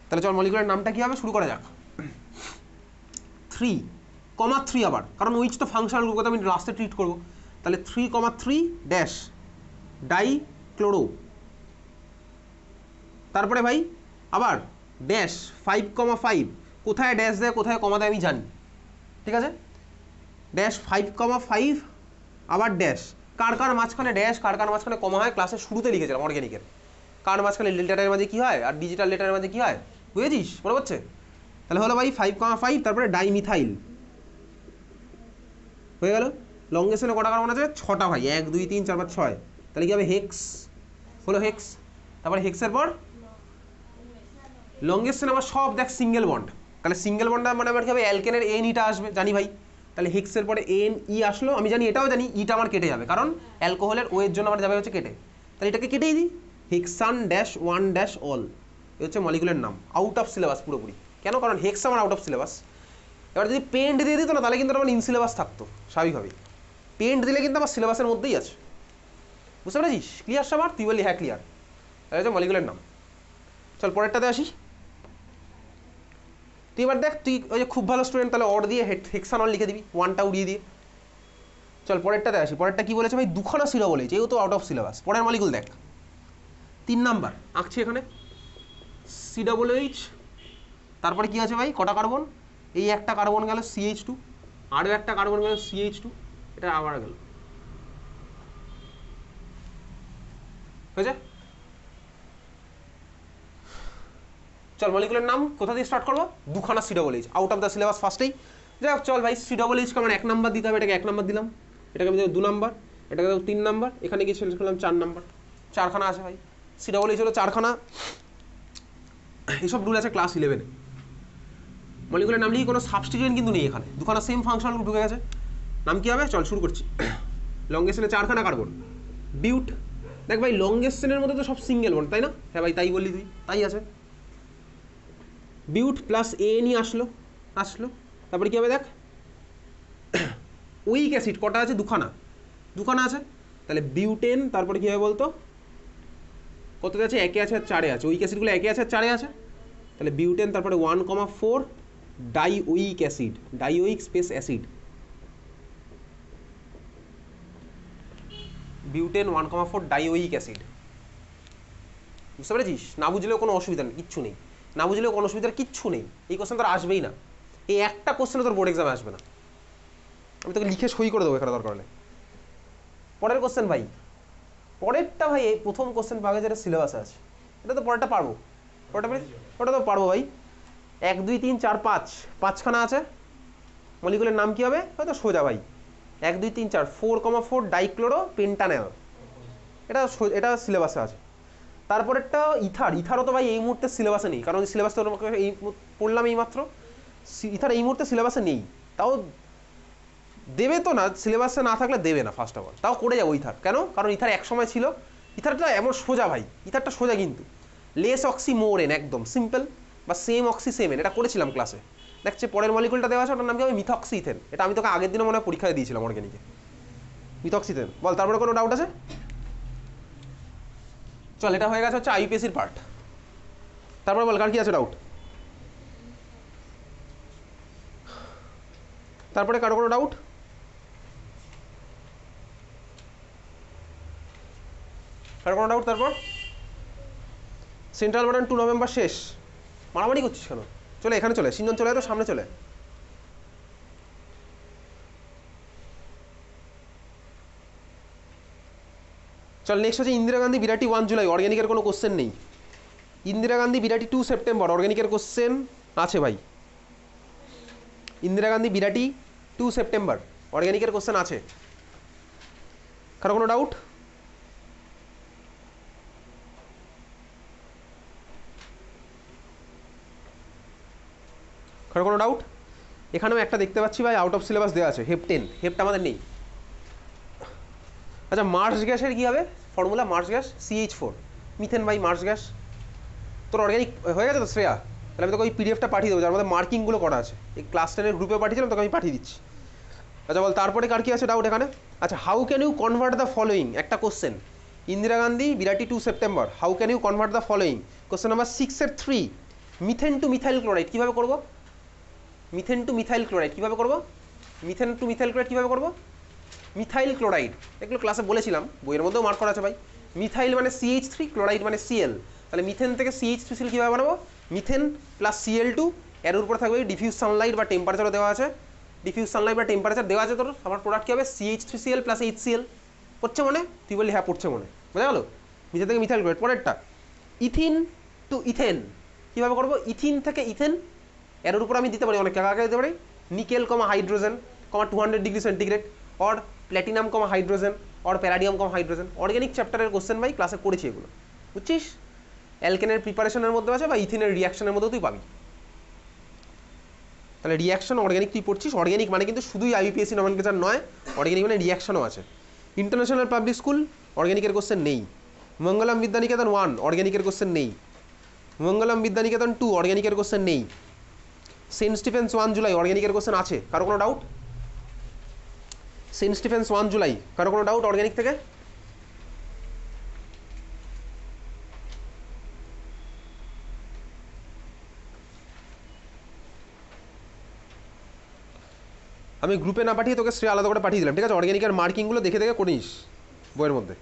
তাহলে চল মলিকুলার নামটা কী হবে শুরু করা যাক। 3,3 আবার, কারণ ওইচ তো ফাংশনাল গ্রুপকে আমি লাস্টে ট্রিট করবো। তাহলে 3,3 ড্যাশ ডাই ক্লোরো, তারপরে ভাই আবার ড্যাশ 5,5, কোথায় ড্যাশ দেয় কোথায় কমা দেয় আমি জানি, ঠিক আছে। ড্যাশ 5,5 আবার ড্যাশ, কার কার মাঝখানে ড্যাশ কার কার মাঝখানে কমা হয় ক্লাসের শুরুতে লিখেছিলাম অর্গ্যানিকের। কার মাঝখানে লেটারের মাঝে কী হয় আর ডিজিটাল লেটারের মাঝে কী হয় বুঝেছিস, মনে পড়ছে? তাহলে হলো ভাই 5,5, তারপরে ডাইমিথাইল হয়ে গেল। লংগেশনে কটা কার্বন আছে? 6টা ভাই, 1 2 3 4 5 6। তাহলে কী হবে? হেক্স হলো হেক্স। তারপরে হেক্সের পর লংগেশনে আমার সব দেখ সিঙ্গেল বন্ড, তাহলে সিঙ্গেল বন্ডটা মানে আমার কী হবে? অ্যালকেনের এন ইটা আসবে জানি ভাই। তাহলে হেক্সের পরে এন ই আসলো, আমি জানি এটাও জানি ইটা আমার কেটে যাবে, কারণ অ্যালকোহলের ও এর জন্য আমার যাবে হচ্ছে কেটে। তাহলে এটাকে কেটেই দিই, হেক্সান ড্যাশ 1 ড্যাশ অল, এ হচ্ছে মলিকুলার নাম। আউট অফ সিলেবাস পুরোপুরি, কেন? কারণ হেক্স আমার আউট অফ সিলেবাস। এবার যদি পেন্ট দিয়ে দিত না তাহলে কিন্তু আমার ইন সিলেবাস থাকতো স্বাভাবিকভাবেই। পেন্ট দিলে কিন্তু আমার সিলেবাসের মধ্যেই আছে, বুঝতে পেরেছিস? ক্লিয়ার সবার? তুই বললি হ্যাঁ ক্লিয়ার। তাহলে হচ্ছে মলিকুলার নাম। চল পরেরটাতে আসি। তুই এবার দেখ, তুই ওই যে খুব ভালো স্টুডেন্ট, তাহলে অর দিয়ে হেক্সানল লিখে দিবি, 1টা উড়িয়ে দিয়ে। চল পরেরটাতে আসি। পরেরটা কি বলেছে ভাই? দুখানা সিরা বলেছে, এও তো আউট অফ সিলেবাস। পরের মলিকুল দেখ, 3 নাম্বার আঁকছি এখানে, COOH। তারপরে কি আছে ভাই? কটা কার্বন? এই একটা কার্বন গেল CH2, আরও একটা কার্বন গেল CH2, এটা আবার গেল, হয়েছে? চল মলিকুলার নাম কোথা দিয়ে স্টার্ট করবো? দুখানা COOH, out of the syllabus ফার্স্টেই। যাই হোক চল ভাই, COOHকে আমার 1 নাম্বার দিতে হবে, এটাকে 1 নাম্বার দিলাম, এটাকে আমি দেবো 2 নাম্বার, এটাকে দেবো 3 নাম্বার, এখানে গিয়ে শেষ করলাম 4 নাম্বার। 4খানা আছে ভাই, COOH হলো 4খানা। এইসব রুল আছে ক্লাস 11-এ। মলিকুলার নাম লিখে কোনো সাবস্টিটিউয়েন্ট কিন্তু নেই এখানে, দুখানা সেম ফাংশনাল গ্রুপ ঢুকে গেছে। নাম কী হবে? চল শুরু করছি। লংগেস্টেনে 4খানা কার্বন, বিউট। দেখ ভাই লংগেস্টেনের মধ্যে তো সব সিঙ্গেল বন্ড, তাই না? হ্যাঁ ভাই তাই বললি তুই, তাই আছে। বিউট প্লাস এনই আসলো। তারপরে কী হবে দেখ, উইক অ্যাসিড কটা আছে? দুখানা আছে। তাহলে বিউটেন, তারপরে কী হবে বলতো? কততে আছে? 1-এ আছে আর 4-এ আছে। উইক অ্যাসিডগুলো 1-এ আছে আর 4-এ আছে। তাহলে বিউটেন, তারপরে 1,4 dioic acid, dioic space acid, butane 1,4 dioic acid. বুঝতে পেরেছিস? না বুঝলেও কোনো অসুবিধা নেই, কিচ্ছু নেই। না বুঝলেও কোনো অসুবিধার কিচ্ছু নেই। এই কোশ্চেন তোর আসবেই না, এই একটা কোশ্চেনে তোর বোর্ড এক্সামে আসবে না। আমি তোকে লিখে সই করে দেবো এখানে দরকার হলে। পরের কোশ্চেন ভাই, পরেরটা ভাই এই প্রথম কোশ্চেন পাবে যেটা সিলেবাসে আছে, এটা তো পরেরটা পারবো। ওটা তো পারবো ভাই। 1 2 3 4 5, 5খানা আছে। মলিকুলের নাম কি হবে? হয়তো সোজা ভাই, 1 2 3 4 4,4 ডাইক্লোরো পেন্টানেল, এটা সিলেবাসে আছে। তারপরেরটা ইথারও তো ভাই এই মুহূর্তে সিলেবাসে নেই, কারণ সিলেবাস তো এই পড়লাম এই মাত্র। ইথার এই মুহূর্তে সিলেবাসে নেই, তাও দেবে তো না, সিলেবাসে না থাকলে দেবে না ফার্স্ট অফ অল, তাও করে যাবো ইথার। কেন? কারণ ইথার এক সময় ছিল। ইথারটা এমন সোজা ভাই, ইথারটা সোজা কিন্তু লেস অক্সি মোর এন, একদম সিম্পল, বা সেম অক্সি সেম এন, এটা করেছিলাম ক্লাসে। দেখছে পরের মলিকুলটা দেওয়া আছে, ওটার নাম কি হবে? Methoxy ethane. এটা আমি তোকে আগের দিনে মনে হয় পরীক্ষায় দিয়েছিলাম অর্গ্যানিকে, মিথক্সি ইথেন। বল তারপরে কোনো ডাউট আছে? চল এটা হয়ে গেছে হচ্ছে আইপিএসির পার্ট। তারপরে বল কার কি আছে ডাউট? তারপরে কারো কোনো ডাউট? কারো কোনো ডাউট? তারপর সেন্ট্রাল বাটন 2 নভেম্বর শেষ। মারামারি করছিস কেন? চলে এখানে চলে, সিনজন চলে, তো সামনে চলে। চল নেক্সট হচ্ছে ইন্দিরা গান্ধী বিরাটি 1 জুলাই, অর্গ্যানিকের কোনো কোশ্চেন নেই। ইন্দিরা গান্ধী বিরাটি 2 সেপ্টেম্বর, অর্গ্যানিকের কোশ্চেন আছে ভাই। ইন্দিরা গান্ধী বিরাটি 2 সেপ্টেম্বর, অর্গ্যানিকের কোশ্চেন আছে। কারো কোনো ডাউট? কারো কোনো ডাউট? এখানেও একটা দেখতে পাচ্ছি ভাই আউট অফ সিলেবাস দেওয়া আছে, হেপটেন। হেপটা আমাদের নেই। আচ্ছা মার্স গ্যাসের কী হবে formula? Mars gas CH4, methane ভাই মার্স গ্যাস। তোর অর্গ্যানিক হয়ে গেছে তো শ্রেয়া? তাহলে আমি তোকে ওই পিডিএফটা পাঠিয়ে দেবো যার মধ্যে মার্কিংগুলো করা আছে। এই ক্লাস 10-এর গ্রুপে পাঠিয়েছিলাম, তোকে আমি পাঠিয়ে দিচ্ছি। আচ্ছা বল তারপরে কার কি আছে ডাউট এখানে? আচ্ছা how can you convert the following, একটা question. Indira Gandhi Birati 2 September, how can you convert the following? Question number 6-এর 3, মিথেন টু মিথাইল ক্লোরাইড কীভাবে করব? মিথেন টু মিথাইল ক্লোরাইড কীভাবে করব? মিথেন টু মিথাইল ক্লোরাইড কীভাবে করব? মিথাইল ক্লোরাইড এগুলো ক্লাসে বলেছিলাম, বইয়ের মধ্যেও মার্ক করা আছে ভাই। মিথাইল মানে CH3, ক্লোরাইড মানে Cl, তাহলে মিথেন থেকে CH3Cl কীভাবে বানাবো? মিথেন প্লাস Cl2, এর উপর থাকবে ডিফিউজ সানলাইট বা টেম্পারেচারও দেওয়া আছে, ডিফিউজ সানলাইট বা টেম্পারেচার দেওয়া আছে, তোর আমার প্রোডাক্ট কী হবে? CH3Cl plus HCl। পড়ছে মনে? তুই বললি হ্যাঁ পড়ছে মনে, বোঝা গেলো? মিথেন থেকে মিথাইল ক্লোরাইড। পরেরটা ইথিন টু ইথেন কীভাবে করবো? ইথিন থেকে ইথেন, এর উপর আমি দিতে পারি অনেক কাকা দিতে পারি nickel comma hydrogen comma 200 degree centigrade, or platinum comma hydrogen, or palladium comma hydrogen. Organic চ্যাপ্টারের কোশ্চেন ভাই, ক্লাসে করেছি এগুলো, বুঝছিস? অ্যালকেনের প্রিপারেশনের মধ্যে আছে বা ইথিনের রিয়াকশনের মধ্যেও তুই পাবি। তাহলে রিয়াকশন অর্গ্যানিক তুই পড়ছিস। অর্গ্যানিক মানে কিন্তু শুধুই IUPAC নমেনক্লেচার নয়, অর্গ্যানিক মানে রিয়াকশনও আছে। ইন্টারন্যাশনাল পাবলিক স্কুল অর্গ্যানিকের কোশ্চেন নেই। মঙ্গলম বিদ্যানিকেতন 1 অর্গ্যানিকের কোশ্চেন নেই। মঙ্গলম বিদ্যানিকেতন 2 অর্গ্যানিকের কোশ্চেন নেই। সেন্ট স্টিফেন্স 1 জুলাই অর্গ্যানিকের কোশ্চেন আছে, কারো কোনো ডাউট? সেন্ট স্টিফেন্স 1 জুলাই কারো কোনো ডাউট অর্গ্যানিক থেকে? আমি গ্রুপে না পাঠিয়ে তোকে শ্রেয় আলাদা করে পাঠিয়ে দিলাম, ঠিক আছে? অর্গ্যানিকের মার্কিংগুলো দেখে দেখে করে নিস বইয়ের মধ্যে।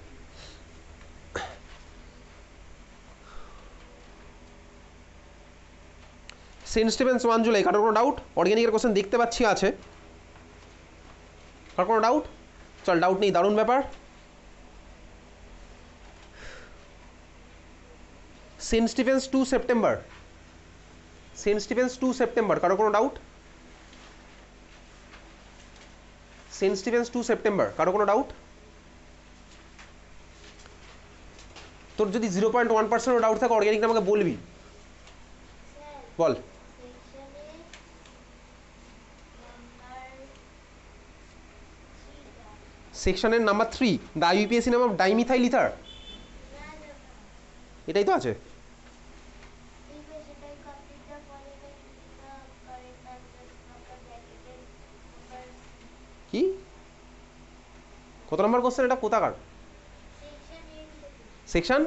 সেন্ট স্টিফেন্স 1 জুলাই কারোর কোনো ডাউট? অর্গ্যানিকের কোশ্চেন দেখতে পাচ্ছি আছে, কারোর কোনো ডাউট? চল, ডাউট নেই, দারুণ ব্যাপার। Saint Stephen's 2 September, Saint Stephen's 2 September কারো কোনো ডাউট? সেন্ট স্টিফেন্স 2 সেপ্টেম্বর কারো কোনো ডাউট? তোর যদি 0.1% ডাউট থাকে অর্গ্যানিকটা আমাকে বলবি, বল। সেকশনের নাম্বার 3 দ্য IUPAC নাম অফ ডাইমিথাইল ইথার, এটাই তো আছে। কি কত নম্বর কোশ্চেন এটা? কোথাকার সেকশন?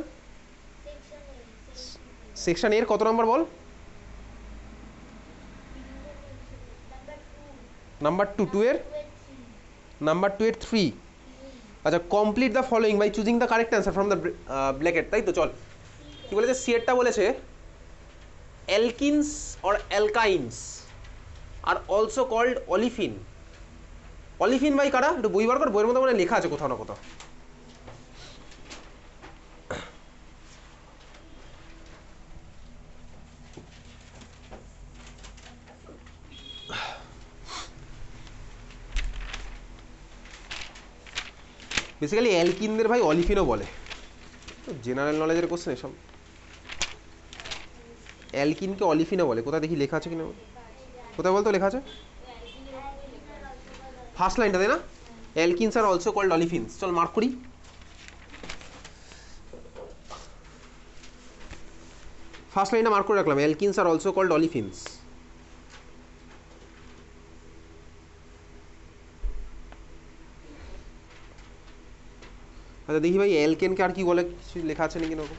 সেকশন এর কত নম্বর বল? নাম্বার 2 এর নাম্বার 2 এর 3। আচ্ছা, complete the following by choosing the correct answer from the bracket, তাই তো? চল, কি বলেছে? সিয়েরটা বলেছে alkenes or alkynes are also called olefin. Olefin by কারা? একটু বই বার কর, বইয়ের মধ্যে মানে লেখা আছে কোথাও না কোথাও। বেসিক্যালি অ্যালকিনদের ভাই অলিফিনও বলে, জেনারেল নলেজের কোশ্চেন এসব। অ্যালকিনকে অলিফিনও বলে, কোথায় দেখি লেখা আছে কিনা, কোথায় বলতো লেখা আছে? ফার্স্ট লাইনটা, তাই না? অ্যালকিনস আর অলসো কল্ড অলিফিনস। চল মার্ক করি। ফার্স্ট লাইনটা মার্ক করে রাখলাম, অ্যালকিনস আর অলসো কল্ড অলিফিনস। আচ্ছা দেখি ভাই অ্যালকেনকে আর কি বলে, কিছু লেখা আছে নাকি? এরকম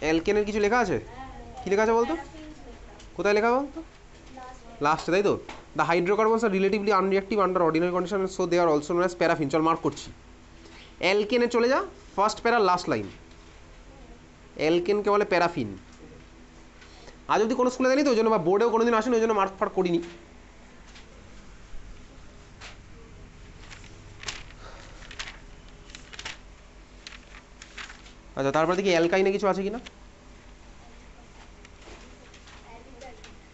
অ্যালকেনের কিছু লেখা আছে? কি লেখা আছে বলতো? কোথায় লেখা বলতো? লাস্টে, তাই তো? The hydrocarbons are relatively unreactive under ordinary condition, so they are also known as paraffin. চল মার্ক করছি। অ্যালকেনে চলে যা, ফার্স্ট প্যারা লাস্ট লাইন। অ্যালকেনকে বলে প্যারাফিন। আজ অবধি কোনো স্কুলে জানি তো, ওই জন্য, বা বোর্ডেও কোনোদিন আসেনি, ওই জন্য মার্ক ফার্ক করিনি। আচ্ছা, তারপরে দেখি অ্যালকাইনে কিছু আছে কিনা।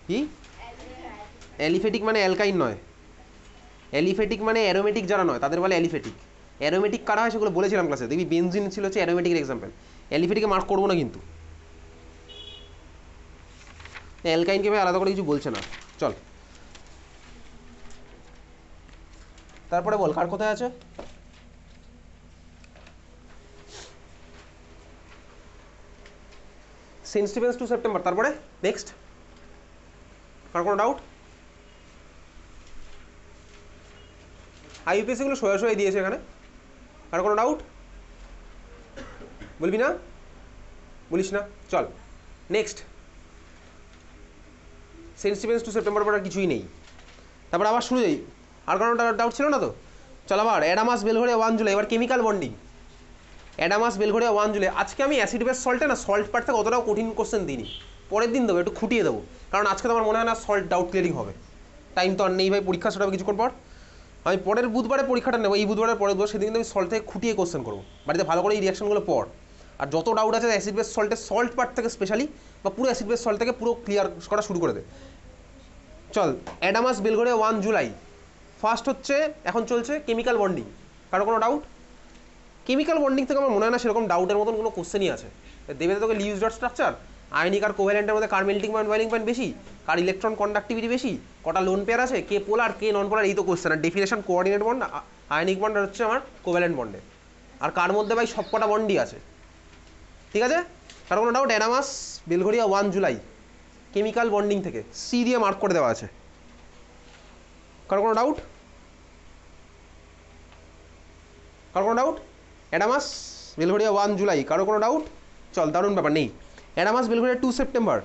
কি? অ্যালিফেটিক মানে অ্যালকাইন নয়, অ্যালিফেটিক মানে অ্যারোমেটিক যারা নয় তাদের বলে অ্যালিফেটিক। অ্যারোমেটিক কারা হয় সেগুলো বলেছিলাম ক্লাসে, দেখবি বেনজিন ছিল হচ্ছে অ্যারোমেটিকের এক্সাম্পল। অ্যালিফেটিকে মার্ক করবো না কিন্তু, অ্যালকাইনকে ভাই আলাদা করে কিছু বলছে না। চল তারপরে বল, কার কোথায় আছে? সেন্ট স্টিফেন্স 2 সেপ্টেম্বর, তারপরে নেক্সট কার কোনো ডাউট? IUPAC গুলো সোয়া সোয়াই দিয়েছে এখানে, কার কোনো ডাউট? বলবি না? বলিস না? চল নেক্সট সেন্সিটিভনেস টু সেপ্টেম্বর পর আর কিছুই নেই। তারপর আবার শুরু যাই, আর কোনো ডাউট ছিল না তো? চল আবার অ্যাডামাস বেলঘরিয়া 1 জুলাই, এবার কেমিক্যাল বন্ডিং। অ্যাডামাস বেলঘরিয়া 1 জুলাই। আজকে আমি অ্যাসিড বেস সল্টে না সল্ট পার্ট থেকে অতটাও কঠিন কোশ্চেন দিইনি, পরের দিন দেবো, একটু খুঁটিয়ে দেবো, কারণ আজকে তো আমার মনে হয় না সল্ট ডাউট ক্লিয়ারিং হবে, টাইম তো আর নেই ভাই, পরীক্ষা সেটা কিছুক্ষণ পর। আমি পরের বুধবারে পরীক্ষাটা নেবো, এই বুধবারের পরের বুধবার, সেদিন আমি সল্ট থেকে খুঁটিয়ে কোশ্চেন করবো, বাড়িতে ভালো করে এই রিয়াকশনগুলো পর। আর যত ডাউট আছে অ্যাসিড বেস সল্টের সল্ট পার্ট থেকে স্পেশালি, বা পুরো অ্যাসিড বেস সল্ট থেকে পুরো ক্লিয়ার করা শুরু করে দে। চল অ্যাডামাস বেলঘরিয়া 1 জুলাই। ফার্স্ট হচ্ছে এখন চলছে কেমিক্যাল বন্ডিং। কারো কোনো ডাউট? কেমিক্যাল বন্ডিং থেকে আমার মনে হয় না সেরকম ডাউটের মতন কোনো কোশ্চেনই আছে। দেবে তোকে লিউজ ডট স্ট্রাকচার, আয়নিক আর কোভ্যালেন্টের মধ্যে কার মেল্টিং পয়েন্ট বয়েলিং পয়েন্ট বেশি, কার ইলেকট্রন কন্ডাক্টিভিটি বেশি, কটা লোন পেয়ার আছে, কে পোলার কে নন পোলার, এই তো কোশ্চেন। আর definition coordinate bond, ionic bond হচ্ছে আমার কোভ্যালেন্ট বন্ডে, আর কার মধ্যে ভাই সব কটা বন্ডই আছে। ঠিক আছে, কারো কোনো doubt? Adamas Belgharia 1 July chemical bonding থেকে সি দিয়ে মার্ক করে দেওয়া আছে। কারো কোনো ডাউট? কারো কোনো ডাউট? অ্যাডামাস বেলঘরিয়া 1 জুলাই, কারো কোনো ডাউট? চল দারুণ ব্যাপার, নেই। Adamas Belgharia 2 September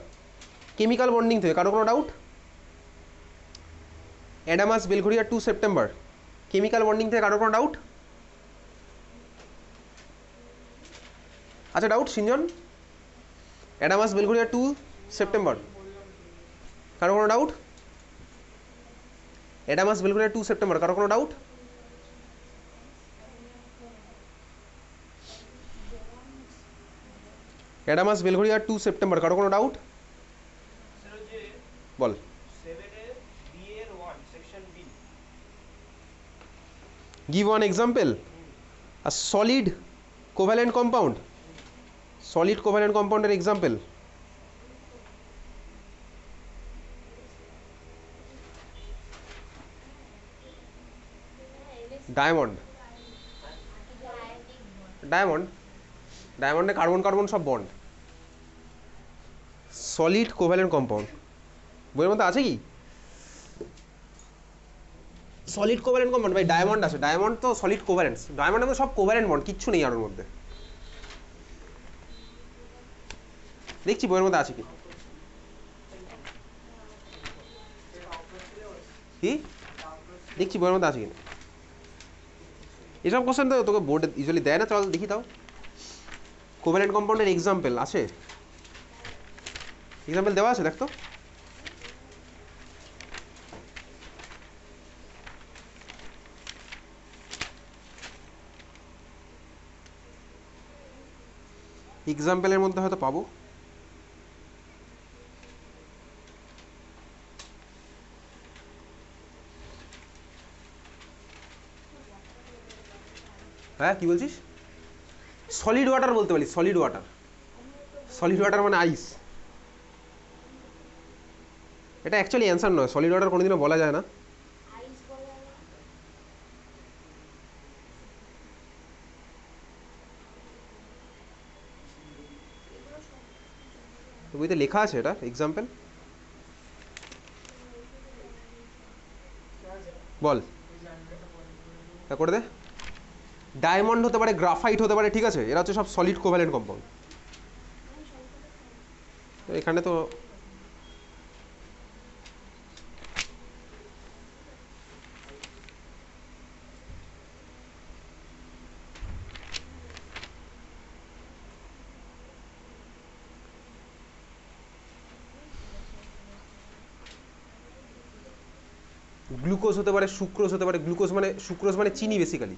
chemical bonding থেকে, কারো কোনো doubt? Adamas Belgharia 2 September chemical bonding থেকে, কারো কোনো ডাউট? আচ্ছা ডাউট সিনজন? অ্যাডামাস বেলঘরিয়া 2 সেপ্টেম্বর, কারো কোনো ডাউট? অ্যাডামাস বেলঘরিয়া 2 সেপ্টেম্বর, কারো কোনো ডাউট? অ্যাডামাস বেলঘরিয়া 2 সেপ্টেম্বর, কারো কোনো doubt? Ball. Give one example. A solid covalent compound. Solid covalent compound এর example. ডায়মন্ড। ডায়মন্ড, ডায়মন্ডে কার্বন কার্বন সব বন্ড। সলিড কোভ্যালেন্ট কম্পাউন্ড বইয়ের মধ্যে আছে কি? সলিড কোভ্যালেন্ট কম্পাউন্ড ভাই ডায়মন্ড আছে, ডায়মন্ড তো সলিড কোভ্যালেন্টস, ডায়মন্ডের মধ্যে সব কোভ্যালেন্ট বন্ড, কিচ্ছু নেই আর ওর মধ্যে। দেখছি বইয়ের মধ্যে আছে কি। কি দেখছি বইয়ের মধ্যে আছে কি। এসব কোশ্চেন তো তোকে বোর্ডে ইউজুয়ালি দেয় না, চল দেখি তাও। কোভ্যালেন্ট কম্পাউন্ডের এক্সাম্পল আছে, এক্সাম্পল দেওয়া আছে, দেখ তো। এক্সাম্পলের মধ্যে হয়তো পাবো। হ্যাঁ কি বলছিস? সলিড ওয়াটার বলতে পারি, সলিড ওয়াটার। সলিড ওয়াটার মানে আইস। এটা অ্যাকচুয়ালি অ্যান্সার নয়, সলিড ওয়াটার কোনোদিনও বলা যায় না। বইতে লেখা আছে এটা এক্সাম্পল। বল তা করে দে। ডায়মন্ড হতে পারে, গ্রাফাইট হতে পারে, ঠিক আছে, এরা হচ্ছে সব সলিড কোভ্যালেন্ট কম্পাউন্ড। এখানে তো গ্লুকোজ হতে পারে, সুক্রোজ হতে পারে। গ্লুকোজ মানে সুক্রোজ মানে চিনি বেসিক্যালি।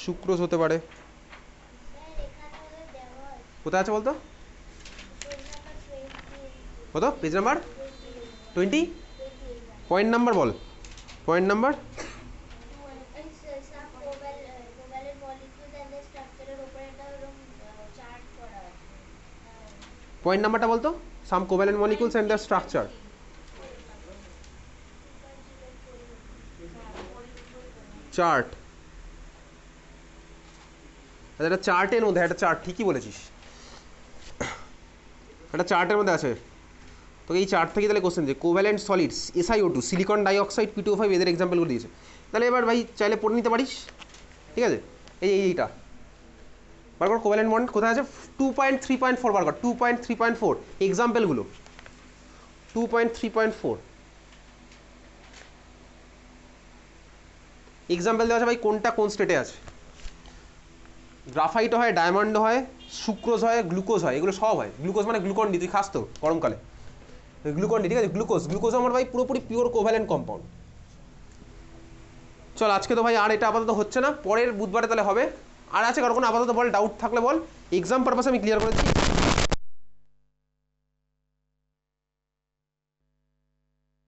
সুক্রোজ হতে পারে। কোথায় আছে বলতো? কত পেজ নাম্বার? 20। পয়েন্ট নাম্বার বল, পয়েন্ট নাম্বার। পয়েন্ট নাম্বারটা বলতো। Some covalent molecules and their structure. Chart. আচ্ছা এটা চার্টের মধ্যে, একটা চার্ট, ঠিকই বলেছিস, একটা চার্টের মধ্যে আছে। তোকে এই চার্ট থেকে তাহলে কোশ্চেন যে covalent solids SiO2 silicon dioxide P2O5 এদের এক্সাম্পলগুলো দিয়েছে। তাহলে এবার ভাই চাইলে পড়ে নিতে পারিস, ঠিক আছে। এইটা বার কর কোভ্যালেন্ট বন্ড কোথায় আছে 2.3.4 বার কর 2.3.4 এক্সাম্পলগুলো 2.3.4 এক্সাম্পল দেওয়া আছে ভাই কোনটা কোন স্টেটে আছে গ্রাফাইট হয় ডায়মন্ড হয় সুক্রোজ হয় গ্লুকোজ হয় এগুলো সব হয় গ্লুকোজ মানে গ্লুকন ডি তুই খাস তো গরমকালে গ্লুকন ডি ঠিক আছে গ্লুকোজ আমার ভাই পুরোপুরি পিওর কোভ্যালেন্ট কম্পাউন্ড চল আজকে তো ভাই আর এটা আপাতত হচ্ছে না পরের বুধবারে তাহলে হবে আর আছে কারো কোনো আপাতত বল ডাউট থাকলে বল এক্সাম পারপাসে আমি ক্লিয়ার করে দিচ্ছি